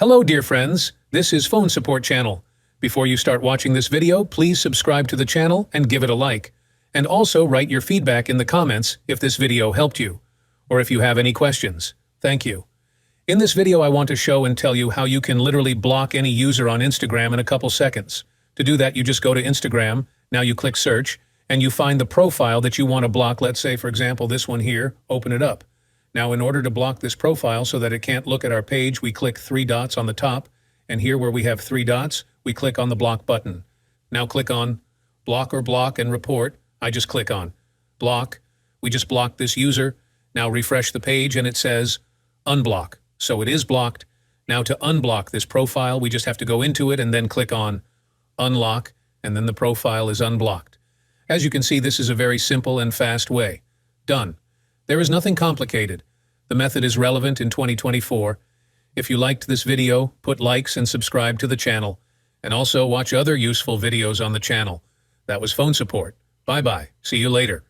Hello, dear friends. This is Phone Support Channel. Before you start watching this video, please subscribe to the channel and give it a like. And also write your feedback in the comments if this video helped you, or if you have any questions. Thank you. In this video, I want to show and tell you how you can literally block any user on Instagram in a couple seconds. To do that, you just go to Instagram, now you click search, and you find the profile that you want to block. Let's say, for example, this one here, open it up. Now, in order to block this profile so that it can't look at our page, we click three dots on the top, and here where we have three dots, we click on the block button. Now click on block or block and report. I just click on block. We just blocked this user. Now refresh the page and it says unblock. So it is blocked. Now to unblock this profile, we just have to go into it and then click on unlock, and then the profile is unblocked. As you can see, this is a very simple and fast way. Done. There is nothing complicated. The method is relevant in 2024. If you liked this video, put likes and subscribe to the channel. And also watch other useful videos on the channel. That was Phone Support. Bye-bye. See you later.